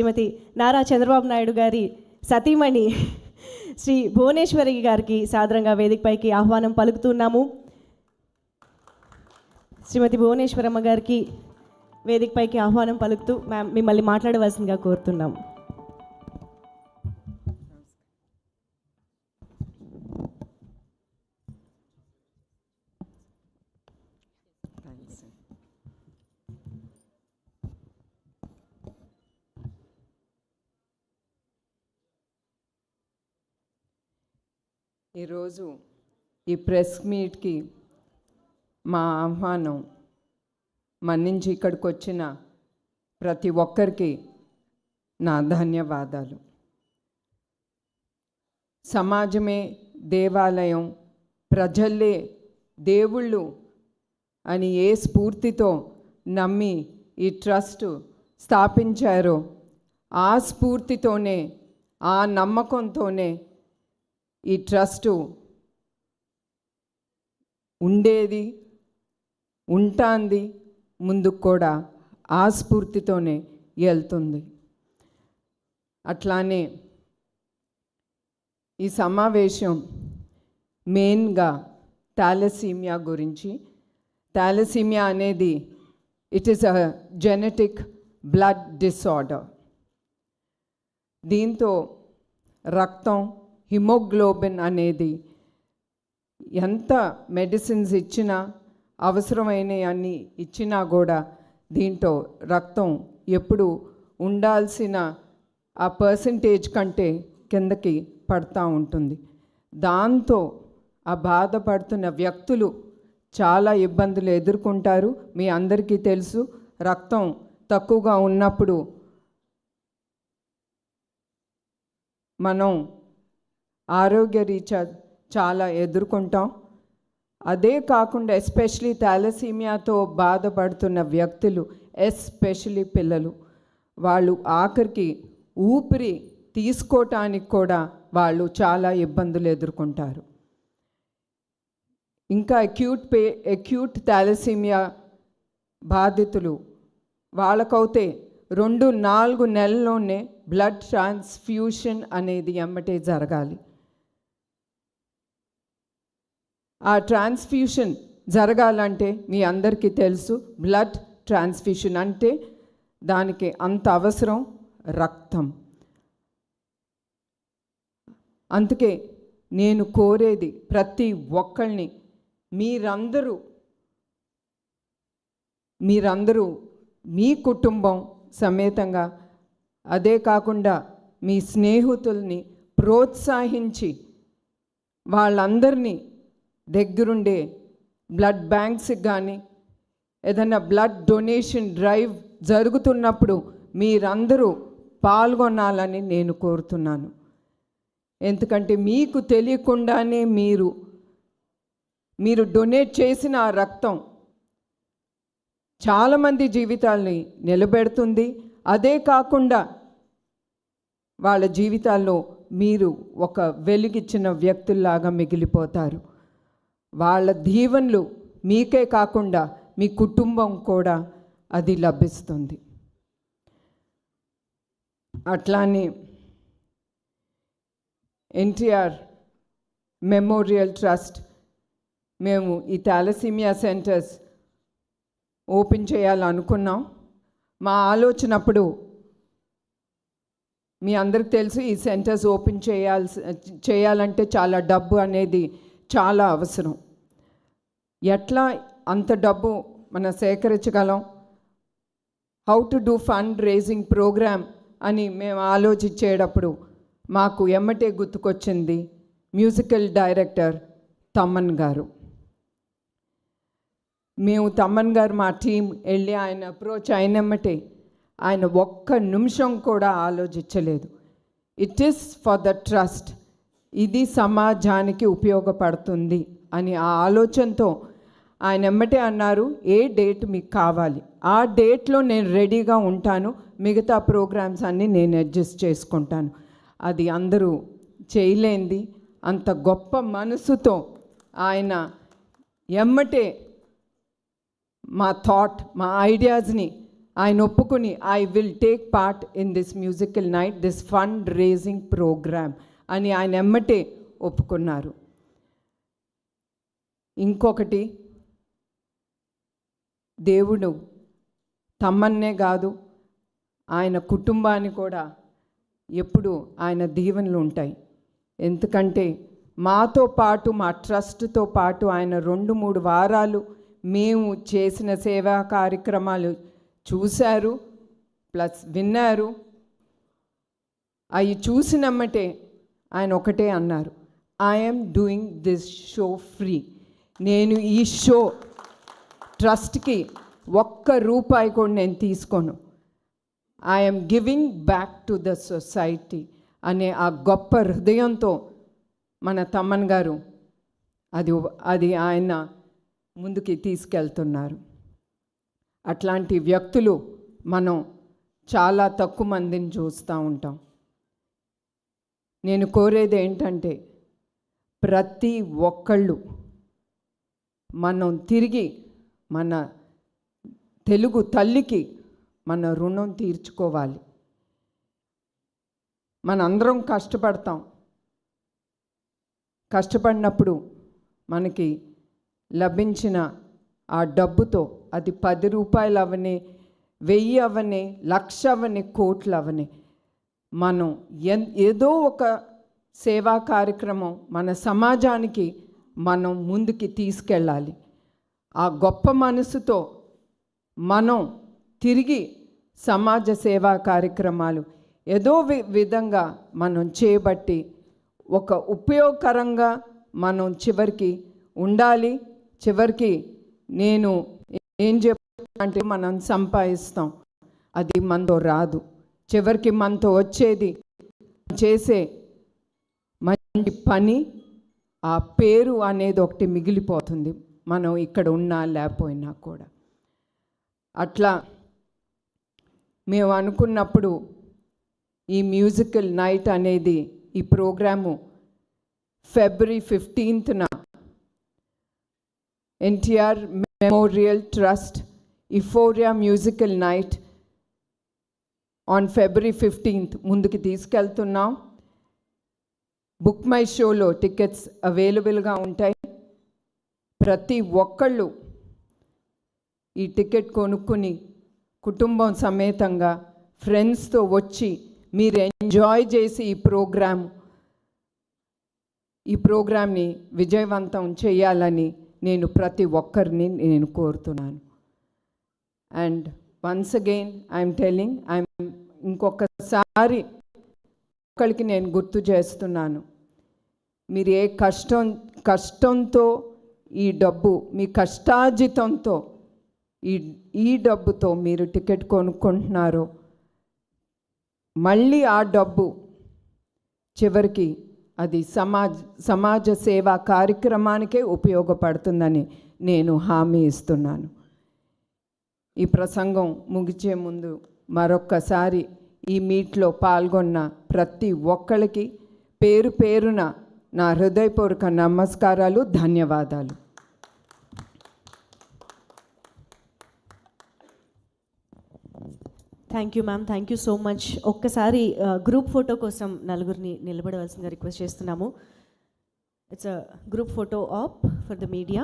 శ్రీమతి నారా చంద్రబాబు నాయుడు గారి సతీమణి శ్రీ భువనేశ్వరి గారికి సాదరంగా వేదికపైకి ఆహ్వానం పలుకుతున్నాము. శ్రీమతి భువనేశ్వరమ్మ గారికి వేదికపైకి ఆహ్వానం పలుకుతూ మిమ్మల్ని మాట్లాడవలసిందిగా కోరుతున్నాము. ఈరోజు ఈ ప్రెస్ మీట్కి మా ఆహ్వానం మన్నించి ఇక్కడికి వచ్చిన ప్రతి ఒక్కరికి నా ధన్యవాదాలు. సమాజమే దేవాలయం, ప్రజల్లే దేవుళ్ళు అని ఏ స్ఫూర్తితో నమ్మి ఈ ట్రస్ట్ స్థాపించారో ఆ స్ఫూర్తితోనే, ఆ నమ్మకంతోనే ఈ ట్రస్టు ఉండేది, ఉంటాంది, ముందుకు కూడా ఆ స్ఫూర్తితోనే వెళ్తుంది. అట్లానే ఈ సమావేశం మెయిన్గా థాలసీమియా గురించి. థాలసీమియా అనేది it is a genetic blood disorder. దీంతో రక్తం, హిమోగ్లోబిన్ అనేది ఎంత మెడిసిన్స్ ఇచ్చినా, అవసరమైన అన్ని ఇచ్చినా కూడా దీంట్లో రక్తం ఎప్పుడు ఉండాల్సిన ఆ పర్సంటేజ్ కంటే కిందకి పడుతూ ఉంటుంది. దాంతో ఆ బాధపడుతున్న వ్యక్తులు చాలా ఇబ్బందులు ఎదుర్కొంటారు. మీ అందరికీ తెలుసు, రక్తం తక్కువగా ఉన్నప్పుడు మనం ఆరోగ్యరీత్యా చాలా ఎదుర్కొంటాం. అదే కాకుండా ఎస్పెషలీ థాలసీమియాతో బాధపడుతున్న వ్యక్తులు, ఎస్పెషలీ పిల్లలు, వాళ్ళు ఆఖరికి ఊపిరి తీసుకోవటానికి కూడా వాళ్ళు చాలా ఇబ్బందులు ఎదుర్కొంటారు. ఇంకా అక్యూట్ థాలసీమియా బాధితులు వాళ్ళకైతే 2-4 నెలల్లోనే బ్లడ్ ట్రాన్స్ఫ్యూషన్ అనేది ఎమ్మటే జరగాలి. ఆ ట్రాన్స్ఫ్యూషన్ జరగాలంటే మీ అందరికీ తెలుసు, బ్లడ్ ట్రాన్స్ఫ్యూషన్ అంటే దానికి అంత అవసరం రక్తం. అందుకే నేను కోరేది ప్రతి ఒక్కళ్ళని, మీరందరూ మీ కుటుంబం సమేతంగా, అదే కాకుండా మీ స్నేహితుల్ని ప్రోత్సహించి వాళ్ళందరినీ దగ్గరుండే బ్లడ్ బ్యాంక్స్కి కానీ ఏదైనా బ్లడ్ డొనేషన్ డ్రైవ్ జరుగుతున్నప్పుడు మీరందరూ పాల్గొనాలని నేను కోరుతున్నాను. ఎందుకంటే మీకు తెలియకుండానే మీరు డొనేట్ చేసిన ఆ రక్తం చాలామంది జీవితాల్ని నిలబెడుతుంది. అదే కాకుండా వాళ్ళ జీవితాల్లో మీరు ఒక వెలుగిచ్చిన వ్యక్తుల్లాగా మిగిలిపోతారు. వాళ్ళ దీవెనలు మీకే కాకుండా మీ కుటుంబం కూడా అది లభిస్తుంది. అట్లానే ఎన్టీఆర్ మెమోరియల్ ట్రస్ట్ మేము ఈ థాలసీమియా సెంటర్స్ ఓపెన్ చేయాలనుకున్నాం. మా ఆలోచనప్పుడు మీ అందరికి తెలుసు, ఈ సెంటర్స్ ఓపెన్ చేయాలంటే చాలా డబ్బు అనేది చాలా అవసరం. ఎట్లా అంత డబ్బు మనం సేకరించగలం, how to do fund raising programme అని మేము ఆలోచించేటప్పుడు మాకు ఎమ్మటే గుర్తుకొచ్చింది మ్యూజికల్ డైరెక్టర్ తమ్మన్ గారు. మేము తమ్మన్ గారు మా టీం వెళ్ళి ఆయన అప్రోచ్ అయినమ్మటే ఆయన ఒక్క నిమిషం కూడా ఆలోచించలేదు. It is for the trust, ఇది సమాజానికి ఉపయోగపడుతుంది అని ఆ ఆలోచనతో ఆయన ఎమ్మటే అన్నారు, ఏ డేట్ మీకు కావాలి ఆ డేట్లో నేను రెడీగా ఉంటాను, మిగతా ప్రోగ్రామ్స్ అన్నీ నేను అడ్జస్ట్ చేసుకుంటాను. అది అందరూ చేయలేంది. అంత గొప్ప మనసుతో ఆయన ఎమ్మటే మా ఐడియాస్ని ఆయన ఒప్పుకుని I will take part in this musical night, this fund raising programme అని ఆయన ఎమ్మటే ఒప్పుకున్నారు. ఇంకొకటి, దేవుడు తమ్మన్నే కాదు ఆయన కుటుంబాన్ని కూడా ఎప్పుడు ఆయన దీవెనలు ఉంటాయి. ఎందుకంటే మాతో పాటు, మా ట్రస్ట్తో పాటు ఆయన 2-3 వారాలు మేము చేసిన సేవా కార్యక్రమాలు చూశారు, ప్లస్ విన్నారు. అవి చూసినమ్మటే ఆయన ఒకటే అన్నారు, I'm doing this show free. నేను ఈ షో ట్రస్ట్కి ₹1 కూడా నేను తీసుకోను. I'm giving back to the society అనే ఆ గొప్ప హృదయంతో మన తమ్మన్ గారు అది ఆయన ముందుకి తీసుకెళ్తున్నారు. అట్లాంటి వ్యక్తులు మనం చాలా తక్కువ మందిని చూస్తూ ఉంటాం. నేను కోరేది ఏంటంటే ప్రతి ఒక్కళ్ళు మనం తిరిగి మన తెలుగు తల్లికి మన రుణం తీర్చుకోవాలి. మనందరం కష్టపడినప్పుడు మనకి లభించిన ఆ డబ్బుతో, అది ₹10 అవని, 1000 అవని, 1,00,000 అవని, కోట్లు అవని, మనం ఏదో ఒక సేవా కార్యక్రమం మన సమాజానికి మనం ముందుకి తీసుకెళ్ళాలి. ఆ గొప్ప మనసుతో మనం తిరిగి సమాజ సేవా కార్యక్రమాలు ఏదో విధంగా మనం చేయబట్టి ఒక ఉపయోగకరంగా మనం చివరికి ఉండాలి. చివరికి నేను ఏం చెప్పాలంటే మనం సంపాదిస్తాం, అది మనతో రాదు. చివరికి మనతో వచ్చేది చేసే మంచి పని, ఆ పేరు అనేది ఒకటి మిగిలిపోతుంది, మనం ఇక్కడ ఉన్నా లేకపోయినా కూడా. అట్లా మేము అనుకున్నప్పుడు ఈ మ్యూజికల్ నైట్ అనేది, ఈ programme February 15th NTR Memorial Trust Euphoria Musical Night on February 15th ముందుకు తీసుకెళ్తున్నాం. బుక్ మై షోలో టికెట్స్ అవైలబుల్గా ఉంటాయి. ప్రతి ఒక్కళ్ళు ఈ టికెట్ కొనుక్కుని కుటుంబం సమేతంగా ఫ్రెండ్స్తో వచ్చి మీరు ఎంజాయ్ చేసి ఈ ప్రోగ్రామ్ని విజయవంతం చేయాలని నేను ప్రతి ఒక్కరిని నేను కోరుతున్నాను. And once again I'm telling, ఇంకొకసారి ఒక్కరికి నేను గుర్తు చేస్తున్నాను, మీరు ఏ కష్టంతో ఈ డబ్బు, మీ కష్టార్జితంతో ఈ డబ్బుతో మీరు టికెట్ కొనుక్కుంటున్నారో, మళ్ళీ ఆ డబ్బు చివరికి అది సమాజ సేవా కార్యక్రమానికే ఉపయోగపడుతుందని నేను హామీ ఇస్తున్నాను. ఈ ప్రసంగం ముగిచే ముందు మరొక్కసారి ఈ మీట్లో పాల్గొన్న ప్రతి ఒక్కరికి పేరు పేరున నా హృదయపూర్వక నమస్కారాలు, ధన్యవాదాలు. Thank you ma'am, thank you so much. ఒక్కసారి గ్రూప్ ఫోటో కోసం నలుగురిని నిలబడవలసిందిగా రిక్వెస్ట్ చేస్తున్నాము. It's a group photo op for the media.